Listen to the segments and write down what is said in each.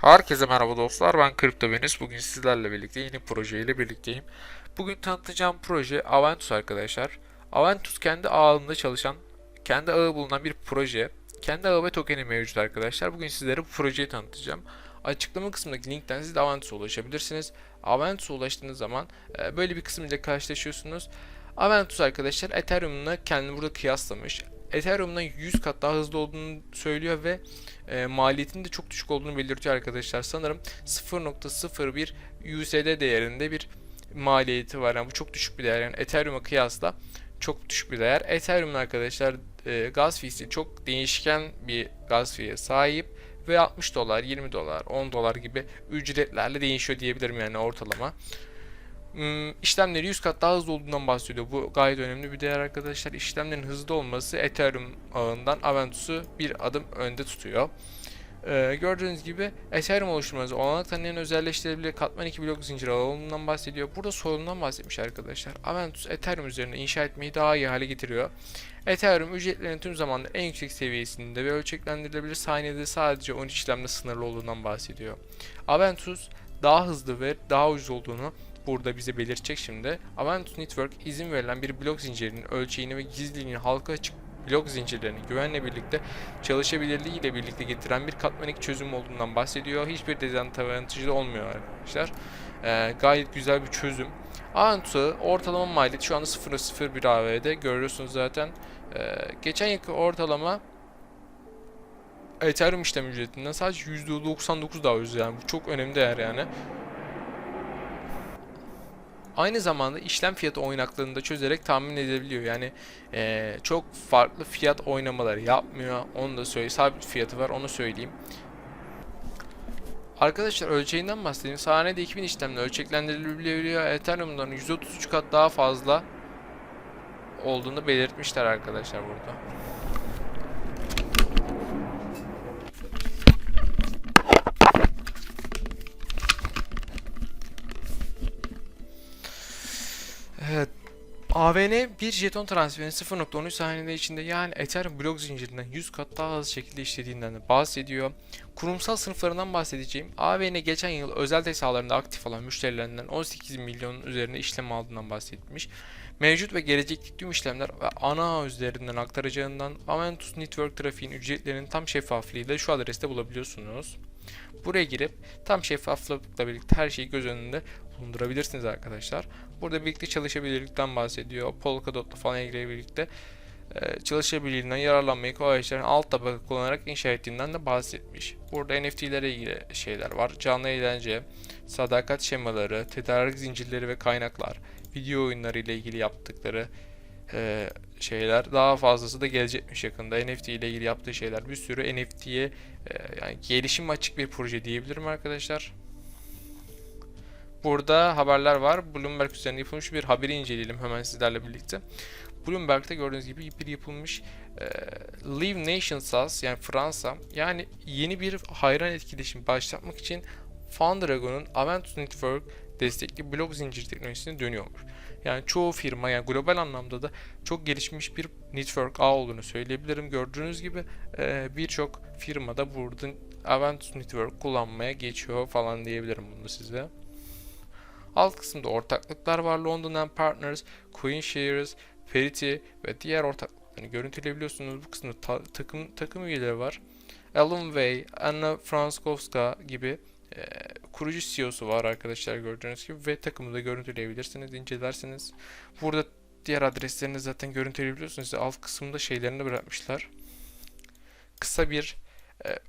Herkese merhaba dostlar. Ben CryptoVenus. Bugün sizlerle birlikte yeni projeyle birlikteyim. Bugün tanıtacağım proje Aventus arkadaşlar. Aventus kendi ağında çalışan, kendi ağı bulunan bir proje. Kendi ağı ve tokeni mevcut arkadaşlar. Bugün sizlere bu projeyi tanıtacağım. Açıklama kısmındaki linkten siz de Aventus'a ulaşabilirsiniz. Aventus'a ulaştığınız zaman böyle bir kısım ile karşılaşıyorsunuz. Aventus arkadaşlar Ethereum'la kendini burada kıyaslamış. Ethereum'dan 100 kat daha hızlı olduğunu söylüyor ve maliyetinin de çok düşük olduğunu belirtiyor arkadaşlar. Sanırım 0.01 USD değerinde bir maliyeti var. Yani bu çok düşük bir değer. Yani Ethereum'a kıyasla çok düşük bir değer. Ethereum'un arkadaşlar gaz fee'si çok değişken bir gaz fee'ye sahip ve 60 dolar, 20 dolar, 10 dolar gibi ücretlerle değişiyor diyebilirim yani ortalama. İşlemleri 100 kat daha hızlı olduğundan bahsediyor. Bu gayet önemli bir değer arkadaşlar. İşlemlerin hızlı olması Ethereum ağından Aventus'u bir adım önde tutuyor. Gördüğünüz gibi Ethereum oluşturmanızı olanak tanıyan özelleştirebilir katman 2 blok zinciri alanından bahsediyor. Burada soyulumdan bahsetmiş arkadaşlar. Aventus Ethereum üzerinde inşa etmeyi daha iyi hale getiriyor. Ethereum ücretlerinin tüm zamanların en yüksek seviyesinde ve ölçeklendirilebilir saniyede sadece 13 işlemle sınırlı olduğundan bahsediyor. Aventus daha hızlı ve daha ucuz olduğunu burada bize belirtecek şimdi. Aventus Network izin verilen bir blok zincirinin ölçeğini ve gizliliğini halka açık blok zincirlerini güvenle birlikte çalışabilirliği ile birlikte getiren bir katmanik çözüm olduğundan bahsediyor. Hiçbir dezavantajı olmuyor arkadaşlar. Gayet güzel bir çözüm. Aventus'u ortalama maliyeti şu anda 0.01 AV'de görüyorsunuz zaten. Geçen yılki ortalama Ethereum işlem ücretinden sadece %99 daha ucuz yani bu çok önemli değer yani. Aynı zamanda işlem fiyatı oynaklığını da çözerek tahmin edebiliyor. Yani çok farklı fiyat oynamaları yapmıyor. Onu da söyleyeyim. Sabit fiyatı var onu söyleyeyim. Arkadaşlar ölçeğinden bahsedeyim. Saniyede 2000 işlemle ölçeklendirilebiliyor. Ethereum'dan 133 kat daha fazla olduğunu belirtmişler arkadaşlar burada. Evet. AVN bir jeton transferini 0.13 saniyede içinde yani Ethereum blok zincirinden 100 kat daha hızlı şekilde işlediğinden de bahsediyor. Kurumsal sınıflarından bahsedeceğim. AVN geçen yıl özel hesaplarında aktif olan müşterilerinden 18 milyonun üzerinde işlem aldığından bahsetmiş. Mevcut ve gelecekteki tüm işlemler ve ana ağ üzerinden aktaracağından Aventus Network trafiğin ücretlerinin tam şeffaflığıyla şu adreste bulabiliyorsunuz. Buraya girip tam şeffaflıkla birlikte her şeyi göz önünde bulundurabilirsiniz arkadaşlar. Burada birlikte çalışabilirlikten bahsediyor. Polkadot'la falan ilgili birlikte çalışabilirliğinden yararlanmayı kolaylaştıran alt tabaka kullanarak inşa ettiğinden de bahsetmiş. Burada NFT'lere ilgili şeyler var. Canlı eğlence, sadakat şemaları, tedarik zincirleri ve kaynaklar, video oyunları ile ilgili yaptıkları şeyler. Daha fazlası da gelecekmiş yakında. NFT ile ilgili yaptığı şeyler. Bir sürü NFT'ye yani gelişim açık bir proje diyebilirim arkadaşlar. Burada haberler var. Bloomberg üzerinde yapılmış bir haberi inceleyelim hemen sizlerle birlikte. Bloomberg'de gördüğünüz gibi bir yapılmış Live Nation SAS yani Fransa yani yeni bir hayran etkileşim başlatmak için Fondragon'un Aventus Network destekli blok zincir teknolojisine dönüyormuş. Yani çoğu firma yani global anlamda da çok gelişmiş bir network ağ olduğunu söyleyebilirim. Gördüğünüz gibi birçok firmada burada Aventus Network kullanmaya geçiyor falan diyebilirim bunu size. Alt kısımda ortaklıklar var. London Partners, CoinShares, Parity ve diğer ortaklıklarını görüntüleyebiliyorsunuz. Bu kısımda takım üyeleri var. Alan Way, Anna Franskowska gibi kurucu CEO'su var arkadaşlar gördüğünüz gibi ve takımı da görüntüleyebilirsiniz, incelersiniz. Burada diğer adreslerini zaten görüntüleyebiliyorsunuz. Alt kısımda şeylerini bırakmışlar. Kısa bir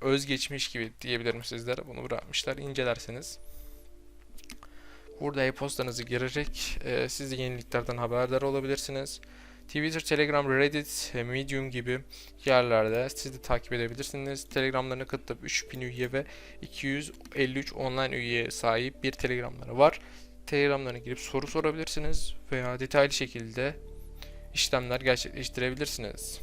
özgeçmiş gibi diyebilirim sizlere. Bunu bırakmışlar. İncelerseniz. Burada e-postanızı girerek siz de yeniliklerden haberdar olabilirsiniz. Twitter, Telegram, Reddit, Medium gibi yerlerde siz de takip edebilirsiniz. Telegramlarına katılıp 3000 üye ve 253 online üyeye sahip bir telegramları var. Telegramlarına girip soru sorabilirsiniz veya detaylı şekilde işlemler gerçekleştirebilirsiniz.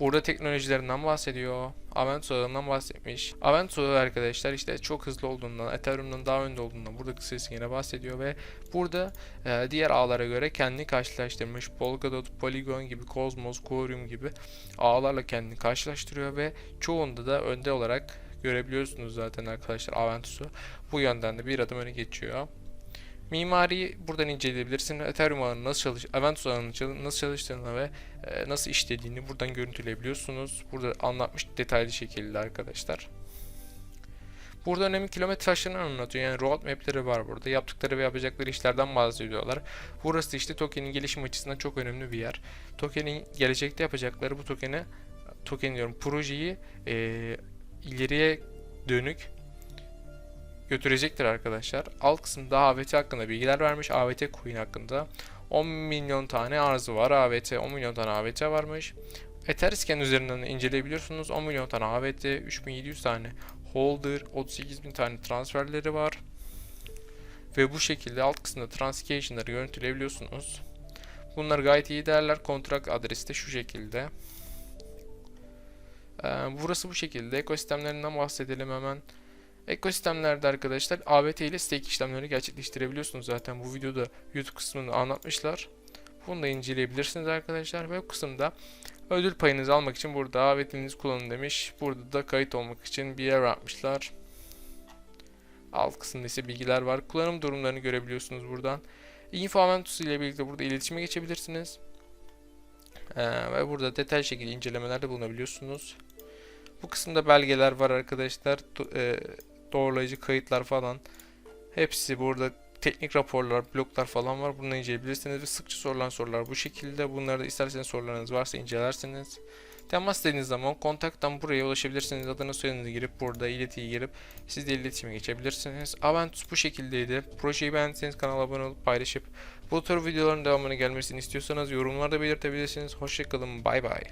Burada teknolojilerinden bahsediyor. Aventus ağından bahsetmiş. Aventus ağı arkadaşlar işte çok hızlı olduğundan, Ethereum'dan daha önde olduğundan burada kısacası yine bahsediyor ve burada diğer ağlara göre kendini karşılaştırmış. Polkadot, Polygon gibi, Cosmos, Quorum gibi ağlarla kendini karşılaştırıyor ve çoğunda da önde olarak görebiliyorsunuz zaten arkadaşlar Aventus'u. Bu yönden de bir adım öne geçiyor. Mimariyi buradan inceleyebilirsiniz. Ethereum ağının nasıl Aventus ağının nasıl çalıştığını ve nasıl işlediğini buradan görüntüleyebiliyorsunuz. Burada anlatmış detaylı şekilde arkadaşlar. Burada önemli kilometre taşlarını anlatıyor. Yani roadmap'leri var burada. Yaptıkları ve yapacakları işlerden bahsediyorlar. Burası işte token'in gelişim açısından çok önemli bir yer. Token'in gelecekte yapacakları bu token diyorum projeyi ileriye dönük götürecektir arkadaşlar. Alt kısımda AVT hakkında bilgiler vermiş. AVT coin hakkında 10 milyon tane arzı var. AVT 10 milyon tane AVT varmış. Etherscan üzerinden inceleyebiliyorsunuz. 10 milyon tane AVT, 3700 tane holder, 38.000 tane transferleri var. Ve bu şekilde alt kısımda transaction'ları görüntüleyebiliyorsunuz. Bunlar gayet iyi değerler. Kontrat adresi de şu şekilde. Burası bu şekilde. Ekosistemlerinden bahsedelim hemen. Ekosistemlerde arkadaşlar AVT ile stake işlemleri gerçekleştirebiliyorsunuz. Zaten bu videoda YouTube kısmını anlatmışlar. Bunu da inceleyebilirsiniz arkadaşlar. Ve bu kısımda ödül payınızı almak için burada AVT'nizi kullanın demiş. Burada da kayıt olmak için bir yer yapmışlar. Alt kısımda ise bilgiler var. Kullanım durumlarını görebiliyorsunuz buradan. Info Aventus ile birlikte burada iletişime geçebilirsiniz. Ve burada detaylı şekilde incelemelerde bulunabiliyorsunuz. Bu kısımda belgeler var arkadaşlar. Doğrulayıcı kayıtlar falan. Hepsi burada, teknik raporlar, bloklar falan var. Bunları inceleyebilirsiniz ve sıkça sorulan sorular bu şekilde. Bunları da isterseniz sorularınız varsa incelersiniz. Temas istediğiniz zaman kontaktan buraya ulaşabilirsiniz. Adını soyadınızı girip burada iletiyi girip siz de iletişime geçebilirsiniz. Aventus bu şekildeydi. Projeyi beğendiyseniz kanala abone olup paylaşıp bu tür videoların devamını gelmesini istiyorsanız yorumlarda belirtebilirsiniz. Hoşçakalın. Bay bay.